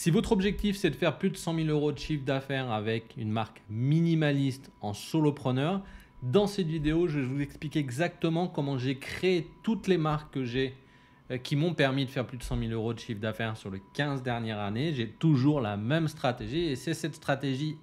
Si votre objectif, c'est de faire plus de 100 000 euros de chiffre d'affaires avec une marque minimaliste en solopreneur, dans cette vidéo, je vais vous expliquer exactement comment j'ai créé toutes les marques que j'ai qui m'ont permis de faire plus de 100 000 euros de chiffre d'affaires sur les 15 dernières années. J'ai toujours la même stratégie et c'est cette stratégie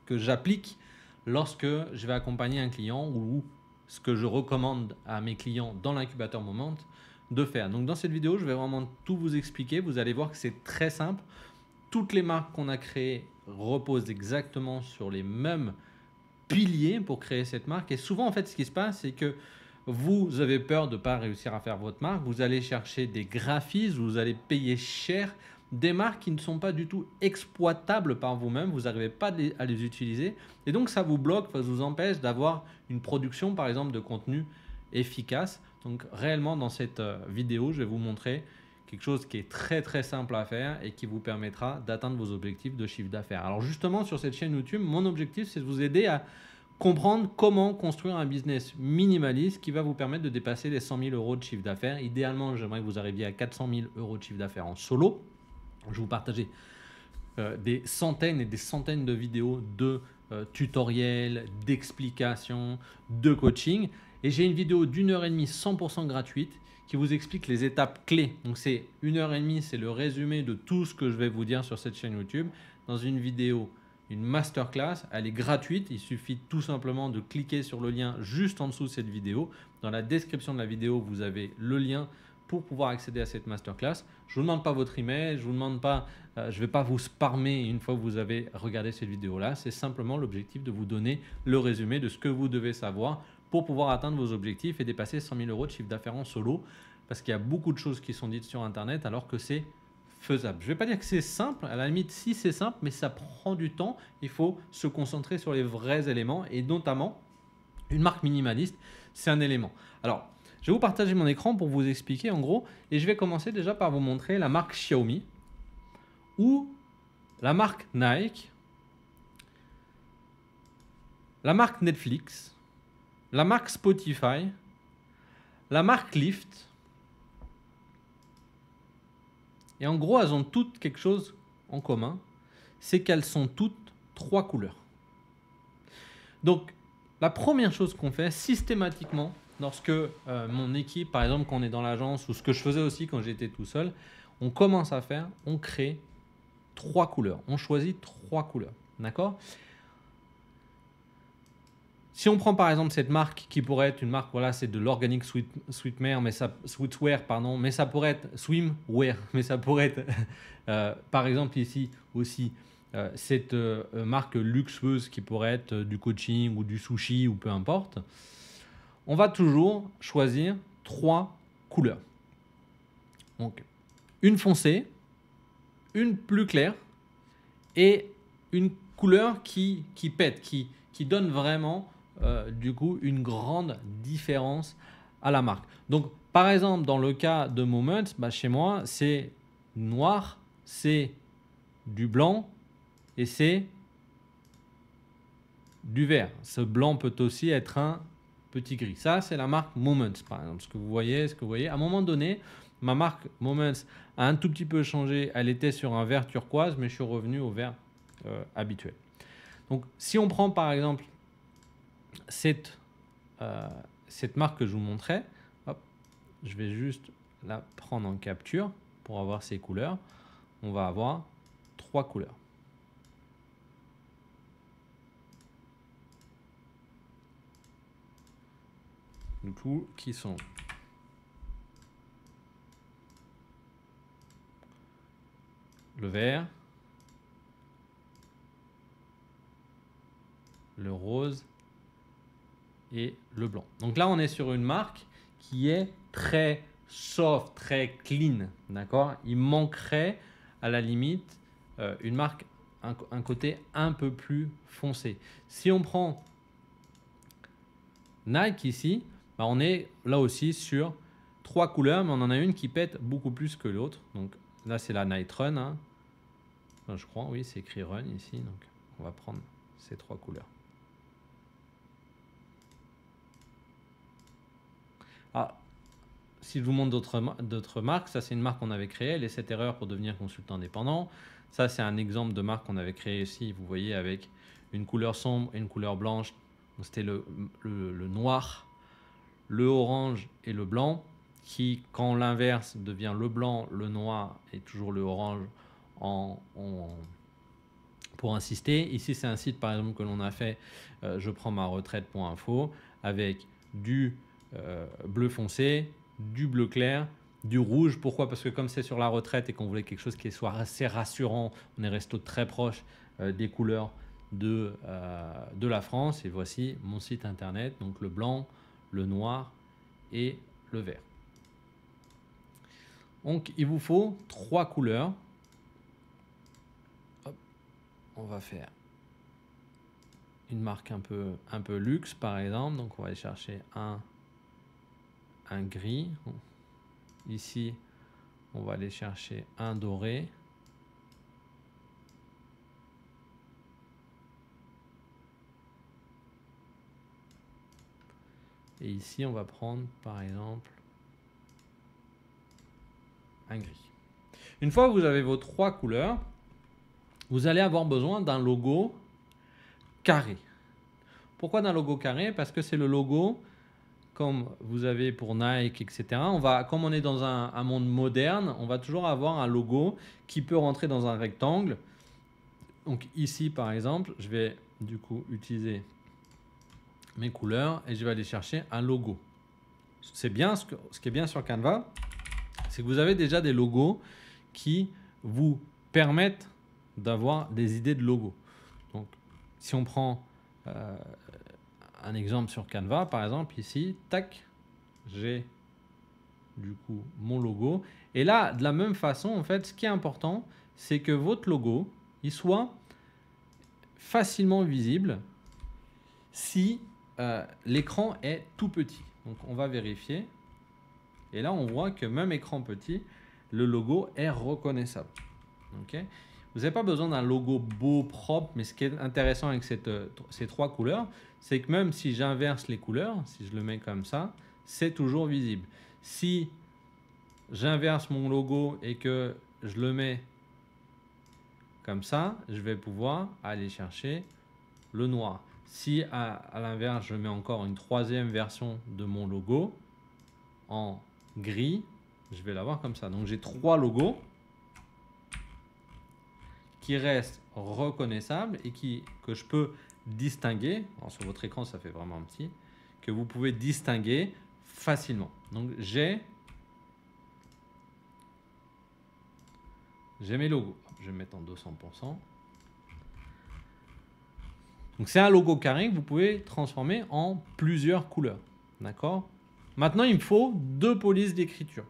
que j'applique lorsque je vais accompagner un client ou ce que je recommande à mes clients dans l'incubateur Moment de faire. Donc dans cette vidéo, je vais vraiment tout vous expliquer. Vous allez voir que c'est très simple. Toutes les marques qu'on a créées reposent exactement sur les mêmes piliers pour créer cette marque. Et souvent, en fait, ce qui se passe, c'est que vous avez peur de ne pas réussir à faire votre marque. Vous allez chercher des graphistes, vous allez payer cher des marques qui ne sont pas du tout exploitables par vous-même. Vous n'arrivez pas à les utiliser. Et donc, ça vous bloque, ça vous empêche d'avoir une production, par exemple, de contenu efficace. Donc, réellement, dans cette vidéo, je vais vous montrer quelque chose qui est très très simple à faire et qui vous permettra d'atteindre vos objectifs de chiffre d'affaires. Alors justement, sur cette chaîne YouTube, mon objectif, c'est de vous aider à comprendre comment construire un business minimaliste qui va vous permettre de dépasser les 100 000 euros de chiffre d'affaires. Idéalement, j'aimerais que vous arriviez à 400 000 euros de chiffre d'affaires en solo. Je vais vous partager des centaines et des centaines de vidéos de tutoriels, d'explications, de coaching. Et j'ai une vidéo d'1h30 100% gratuite qui vous explique les étapes clés. Donc c'est 1h30, c'est le résumé de tout ce que je vais vous dire sur cette chaîne YouTube. Dans une vidéo, une masterclass, elle est gratuite. Il suffit tout simplement de cliquer sur le lien juste en dessous de cette vidéo. Dans la description de la vidéo, vous avez le lien pour pouvoir accéder à cette masterclass. Je ne vous demande pas votre email, je ne vais pas vous spammer une fois que vous avez regardé cette vidéo-là. C'est simplement l'objectif de vous donner le résumé de ce que vous devez savoir pour pouvoir atteindre vos objectifs et dépasser 100 000 euros de chiffre d'affaires en solo. Parce qu'il y a beaucoup de choses qui sont dites sur Internet alors que c'est faisable. Je ne vais pas dire que c'est simple, à la limite si c'est simple, mais ça prend du temps. Il faut se concentrer sur les vrais éléments et notamment une marque minimaliste, c'est un élément. Alors, je vais vous partager mon écran pour vous expliquer en gros et je vais commencer déjà par vous montrer la marque Xiaomi ou la marque Nike, la marque Netflix, la marque Spotify, la marque Lyft. Et en gros, elles ont toutes quelque chose en commun, c'est qu'elles sont toutes 3 couleurs. Donc, la première chose qu'on fait systématiquement, lorsque mon équipe, par exemple, quand on est dans l'agence, ou ce que je faisais aussi quand j'étais tout seul, on commence à faire, on crée 3 couleurs. On choisit 3 couleurs. D'accord ? Si on prend par exemple cette marque qui pourrait être une marque, voilà, c'est de l'organic sweatwear, mais ça pourrait être swimwear, mais ça pourrait être, par exemple ici aussi, cette marque luxueuse qui pourrait être du coaching ou du sushi ou peu importe. On va toujours choisir 3 couleurs. Donc, une foncée, une plus claire et une couleur qui pète, qui donne vraiment du coup une grande différence à la marque. Donc par exemple dans le cas de Moments, chez moi c'est noir, c'est du blanc et c'est du vert. Ce blanc peut aussi être un petit gris. Ça c'est la marque Moments par exemple. Ce que vous voyez, à un moment donné, ma marque Moments a un tout petit peu changé. Elle était sur un vert turquoise, mais je suis revenu au vert habituel. Donc si on prend par exemple cette marque que je vous montrais, hop, je vais juste la prendre en capture pour avoir ces couleurs. On va avoir 3 couleurs. Du coup, qui sont le vert, le rose et le blanc. Donc là, on est sur une marque qui est très soft, très clean, d'accord ? Il manquerait à la limite une marque, un côté un peu plus foncé. Si on prend Nike ici, on est là aussi sur 3 couleurs, mais on en a une qui pète beaucoup plus que l'autre. Donc là, c'est la Night Run, hein. Enfin, je crois, oui, c'est écrit Run ici. Donc on va prendre ces 3 couleurs. Ah, si je vous montre d'autres marques, ça c'est une marque qu'on avait créée, les 7 erreurs pour devenir consultant indépendant. Ça c'est un exemple de marque qu'on avait créée ici, vous voyez, avec une couleur sombre et une couleur blanche. C'était le noir, le orange et le blanc, qui quand l'inverse devient le blanc, le noir et toujours le orange pour insister. Ici c'est un site par exemple que l'on a fait, je prends ma retraite.info, avec du bleu foncé, du bleu clair, du rouge. Pourquoi? Parce que comme c'est sur la retraite et qu'on voulait quelque chose qui soit assez rassurant, on est resté très proche des couleurs de la France. Et voici mon site internet, donc le blanc, le noir et le vert. Donc il vous faut 3 couleurs. Hop, on va faire une marque un peu luxe par exemple. Donc on va aller chercher un gris. Ici, on va aller chercher un doré. Et ici, on va prendre par exemple un gris. Une fois que vous avez vos 3 couleurs, vous allez avoir besoin d'un logo carré. Pourquoi d'un logo carré? Parce que c'est le logo comme vous avez pour Nike, etc. Comme on est dans un monde moderne, on va toujours avoir un logo qui peut rentrer dans un rectangle. Donc ici, par exemple, je vais du coup utiliser mes couleurs et je vais aller chercher un logo. C'est bien, ce qui est bien sur Canva, c'est que vous avez déjà des logos qui vous permettent d'avoir des idées de logos. Donc, si on prend un exemple sur Canva, par exemple, ici, tac, j'ai du coup mon logo. Et là, de la même façon, en fait, ce qui est important, c'est que votre logo, il soit facilement visible si l'écran est tout petit. Donc, on va vérifier. Et là, on voit que même écran petit, le logo est reconnaissable. Okay. Vous n'avez pas besoin d'un logo beau, propre, mais ce qui est intéressant avec ces 3 couleurs, c'est que même si j'inverse les couleurs, si je le mets comme ça, c'est toujours visible. Si j'inverse mon logo et que je le mets comme ça, je vais pouvoir aller chercher le noir. Si à l'inverse, je mets encore une 3e version de mon logo en gris, je vais l'avoir comme ça. Donc j'ai 3 logos qui restent reconnaissables et que je peux distinguer. Alors sur votre écran, ça fait vraiment petit, que vous pouvez distinguer facilement. Donc j'ai mes logos. Je vais mettre en 200%. Donc c'est un logo carré que vous pouvez transformer en plusieurs couleurs. D'accord? Maintenant, il me faut 2 polices d'écriture.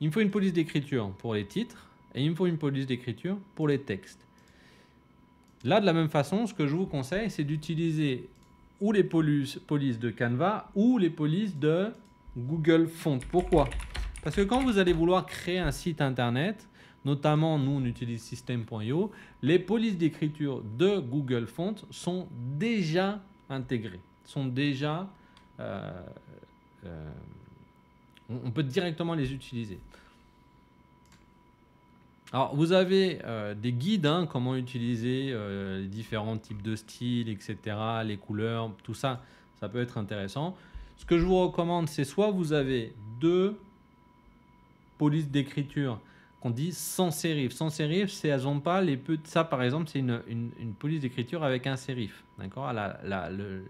Il me faut une police d'écriture pour les titres et il me faut une police d'écriture pour les textes. Là, de la même façon, ce que je vous conseille, c'est d'utiliser ou les polices de Canva ou les polices de Google Fonts. Pourquoi? Parce que quand vous allez vouloir créer un site internet, notamment nous on utilise System.io, les polices d'écriture de Google Fonts sont déjà intégrées, sont déjà on peut directement les utiliser. Alors, vous avez des guides, hein, comment utiliser les différents types de styles, etc., les couleurs, tout ça, ça peut être intéressant. Ce que je vous recommande, c'est soit vous avez 2 polices d'écriture qu'on dit sans sérif. Sans sérif, c'est elles n'ont pas les petits. Ça, par exemple, c'est une police d'écriture avec un sérif. D'accord?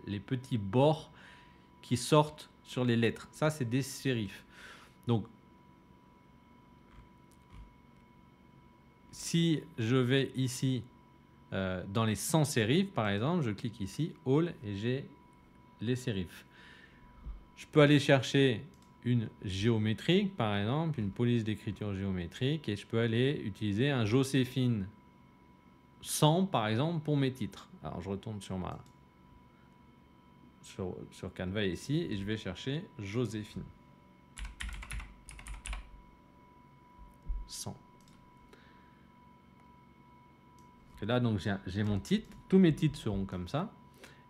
Les petits bords qui sortent sur les lettres. Ça, c'est des sérifs. Donc, si je vais ici dans les sans sérifs, par exemple, je clique ici, All, et j'ai les sérifs. Je peux aller chercher une géométrique, par exemple, une police d'écriture géométrique, et je peux aller utiliser un Joséphine 100, par exemple, pour mes titres. Alors, je retourne sur Canva ici, et je vais chercher Joséphine 100. Et là, donc, j'ai mon titre. Tous mes titres seront comme ça.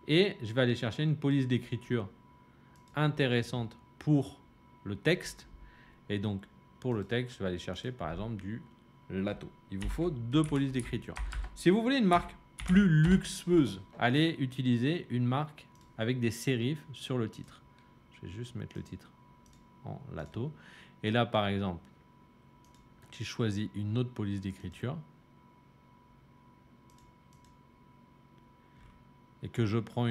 Et je vais aller chercher une police d'écriture intéressante pour le texte. Et donc, pour le texte, je vais aller chercher par exemple du Lato. Il vous faut 2 polices d'écriture. Si vous voulez une marque plus luxueuse, allez utiliser une marque avec des sérifs sur le titre. Je vais juste mettre le titre en Lato. Et là, par exemple, si je choisis une autre police d'écriture et que je prends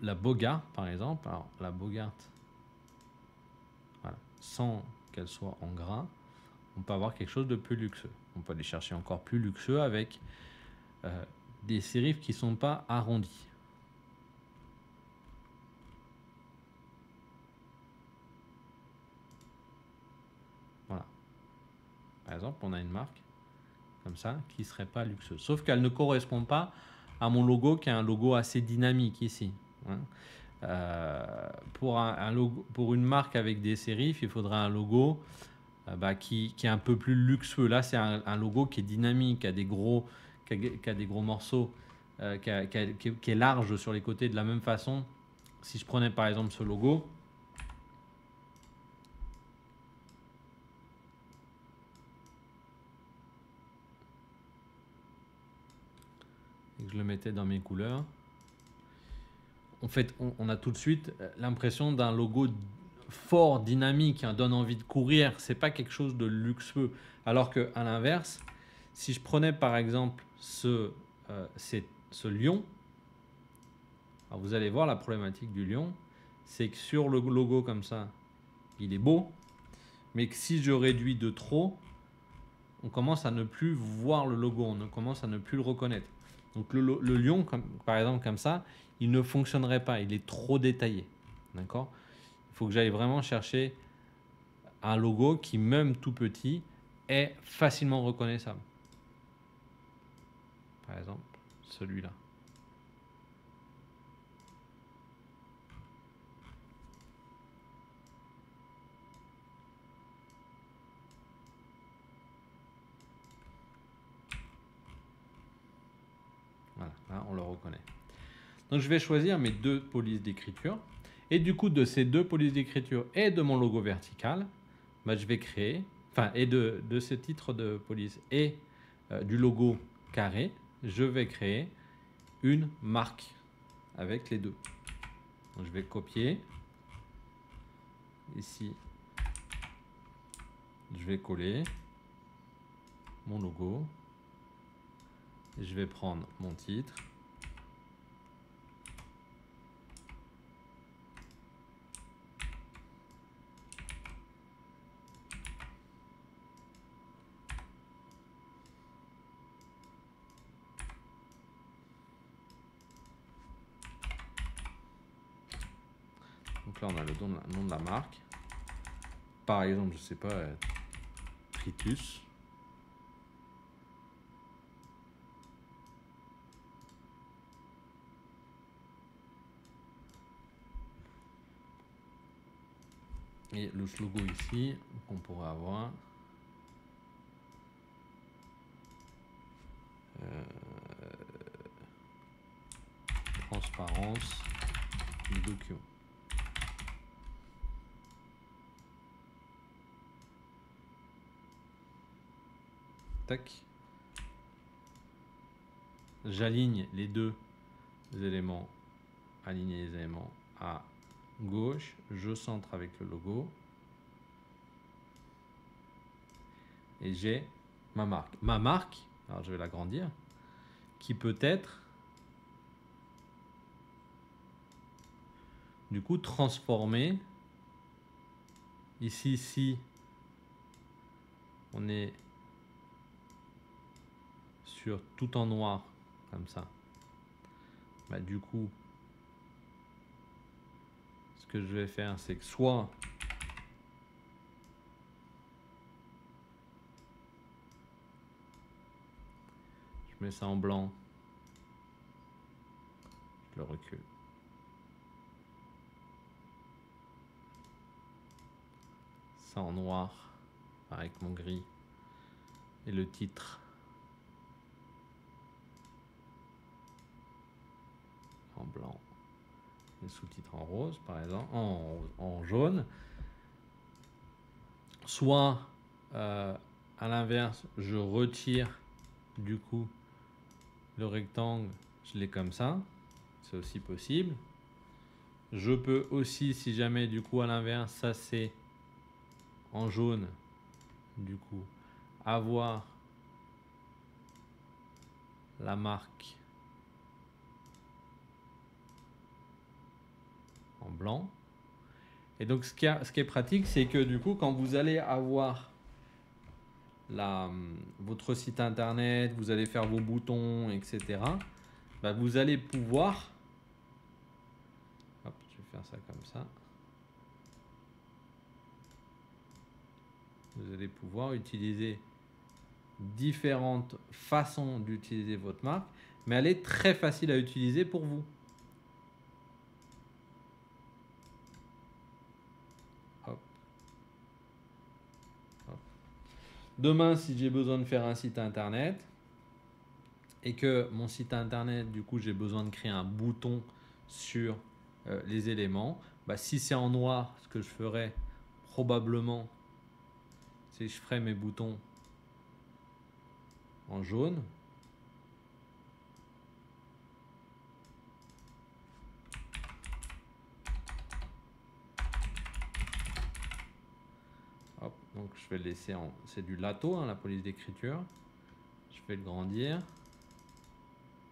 la Bogart, par exemple, alors la Bogart, voilà, sans qu'elle soit en gras, on peut avoir quelque chose de plus luxueux. On peut aller chercher encore plus luxueux avec des sérifs qui ne sont pas arrondis. Voilà. Par exemple, on a une marque comme ça qui ne serait pas luxueuse. Sauf qu'elle ne correspond pas à mon logo qui est un logo assez dynamique ici. Hein. Pour une marque avec des sérifs, il faudrait un logo qui est un peu plus luxueux. Là, c'est un logo qui est dynamique, qui a des gros morceaux, qui est large sur les côtés de la même façon. Si je prenais par exemple ce logo, et que je le mettais dans mes couleurs, en fait, on a tout de suite l'impression d'un logo fort, dynamique, hein, donne envie de courir. C'est pas quelque chose de luxueux. Alors que à l'inverse, si je prenais par exemple ce lion, alors vous allez voir la problématique du lion, c'est que sur le logo comme ça, il est beau, mais que si je réduis de trop, on commence à ne plus voir le logo, on commence à ne plus le reconnaître. Donc le lion, par exemple comme ça, il ne fonctionnerait pas, il est trop détaillé. D'accord ? Il faut que j'aille vraiment chercher un logo qui, même tout petit, est facilement reconnaissable. Par exemple, celui-là. Voilà, là on le reconnaît. Donc je vais choisir mes 2 polices d'écriture. Et du coup, de ces 2 polices d'écriture et de mon logo vertical, bah, je vais créer, et de ce titre de police et du logo carré, je vais créer une marque avec les 2. Donc, je vais copier. Ici, je vais coller mon logo. Et je vais prendre mon titre. Donc là, on a le nom de la marque. Par exemple, je sais pas, Tritus. Et le logo ici, qu'on pourrait avoir. Transparence du document. Tac. J'aligne les 2 éléments, aligner les éléments à gauche, je centre avec le logo et j'ai ma marque. Ma marque, alors je vais l'agrandir, qui peut être du coup transformée. Ici, si on est sur tout en noir comme ça, bah, du coup ce que je vais faire, c'est que soit je mets ça en blanc, je le recule, ça en noir avec mon gris et le titre en blanc, les sous-titres en rose par exemple, en jaune. soit à l'inverse, je retire du coup le rectangle, je l'ai comme ça, c'est aussi possible. Je peux aussi, si jamais du coup à l'inverse, ça c'est en jaune, du coup, avoir la marque en blanc. Et donc ce qui est pratique, c'est que du coup, quand vous allez avoir votre site internet, vous allez faire vos boutons, etc., bah, vous allez pouvoir, hop, je vais faire ça comme ça, vous allez pouvoir utiliser différentes façons d'utiliser votre marque, mais elle est très facile à utiliser pour vous. Hop. Hop. Demain, si j'ai besoin de faire un site internet et que mon site internet, du coup, j'ai besoin de créer un bouton sur les éléments, bah, si c'est en noir, ce que je ferais probablement, c'est que je ferais mes boutons en jaune. Hop, donc je vais le laisser en... C'est du lato, hein, la police d'écriture. Je vais le grandir.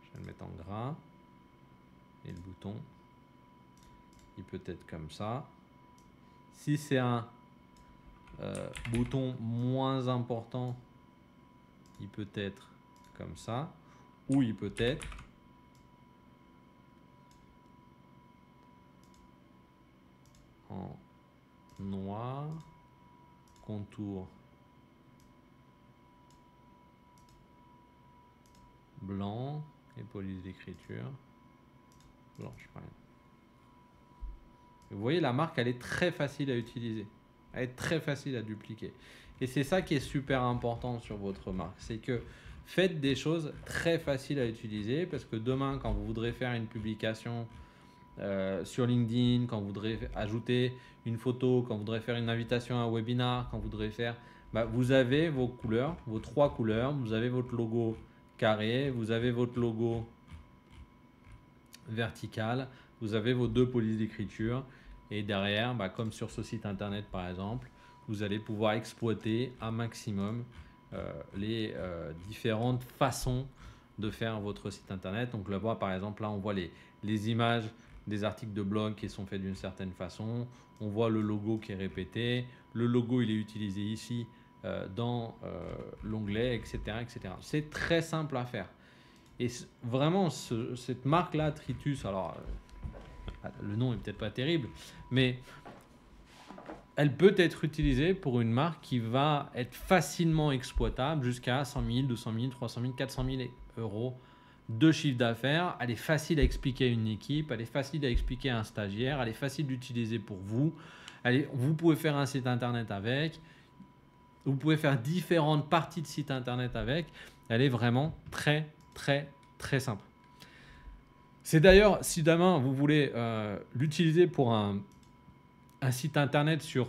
Je vais le mettre en gras. Et le bouton, il peut être comme ça. Si c'est un bouton moins important, il peut être comme ça. Ou il peut être en noir, contour blanc et police d'écriture blanche. Vous voyez, la marque, elle est très facile à utiliser. Elle est très facile à dupliquer. Et c'est ça qui est super important sur votre marque. C'est que faites des choses très faciles à utiliser parce que demain, quand vous voudrez faire une publication sur LinkedIn, quand vous voudrez ajouter une photo, quand vous voudrez faire une invitation à un webinar, quand vous voudrez faire... Bah, vous avez vos couleurs, vos 3 couleurs. Vous avez votre logo carré, vous avez votre logo vertical, vous avez vos 2 polices d'écriture. Et derrière, bah, comme sur ce site internet par exemple, vous allez pouvoir exploiter un maximum les différentes façons de faire votre site internet. Donc là, par exemple, là on voit les images des articles de blog qui sont faits d'une certaine façon. On voit le logo qui est répété. Le logo, il est utilisé ici dans l'onglet, etc., etc. C'est très simple à faire. Et vraiment, cette marque-là, Tritus, alors le nom est peut-être pas terrible, mais elle peut être utilisée pour une marque qui va être facilement exploitable jusqu'à 100 000, 200 000, 300 000, 400 000 euros de chiffre d'affaires. Elle est facile à expliquer à une équipe, elle est facile à expliquer à un stagiaire, elle est facile d'utiliser pour vous. Vous pouvez faire un site internet avec, vous pouvez faire différentes parties de site internet avec. Elle est vraiment très, très, très simple. C'est d'ailleurs, si demain vous voulez l'utiliser pour un site internet sur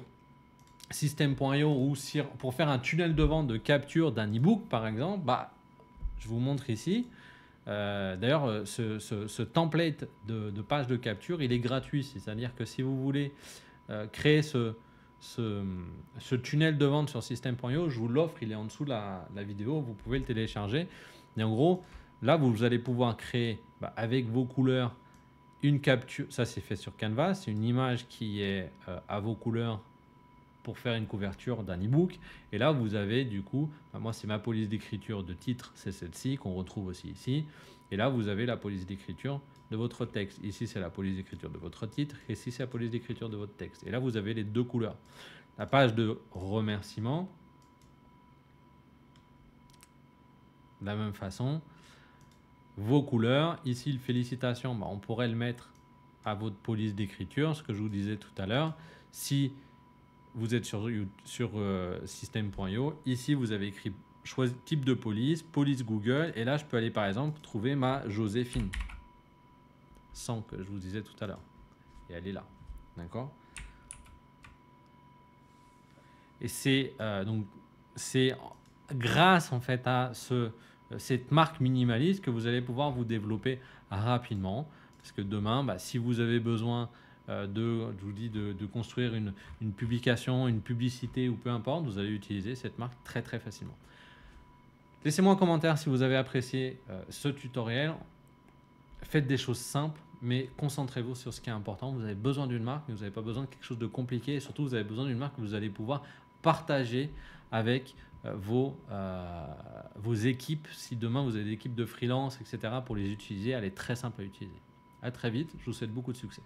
System.io ou pour faire un tunnel de vente de capture d'un e-book par exemple, bah, je vous montre ici. D'ailleurs, ce template de page de capture, il est gratuit. C'est-à-dire que si vous voulez créer ce tunnel de vente sur System.io, je vous l'offre, il est en dessous de la vidéo, vous pouvez le télécharger. Et en gros, là, vous allez pouvoir créer avec vos couleurs une capture. Ça, c'est fait sur Canva. C'est une image qui est à vos couleurs pour faire une couverture d'un e-book. Et là, vous avez du coup, moi, c'est ma police d'écriture de titre, c'est celle-ci qu'on retrouve aussi ici. Et là, vous avez la police d'écriture de votre texte. Ici, c'est la police d'écriture de votre titre. Et ici, c'est la police d'écriture de votre texte. Et là, vous avez les 2 couleurs. La page de remerciement, de la même façon. Vos couleurs, ici, le félicitations, on pourrait le mettre à votre police d'écriture, ce que je vous disais tout à l'heure. Si vous êtes sur System.io, ici, vous avez écrit choisi type de police, police Google, et là, je peux aller par exemple trouver ma Joséphine, sans que je vous disais tout à l'heure. Et elle est là, d'accord ? Et c'est grâce en fait à cette marque minimaliste que vous allez pouvoir vous développer rapidement. Parce que demain, si vous avez besoin je vous dis de construire une publication, une publicité ou peu importe, vous allez utiliser cette marque très très facilement. Laissez-moi un commentaire si vous avez apprécié ce tutoriel. Faites des choses simples, mais concentrez-vous sur ce qui est important. Vous avez besoin d'une marque, mais vous n'avez pas besoin de quelque chose de compliqué. Et surtout, vous avez besoin d'une marque que vous allez pouvoir partager avec vos équipes. Si demain, vous avez des équipes de freelance, etc., pour les utiliser, elle est très simple à utiliser. À très vite. Je vous souhaite beaucoup de succès.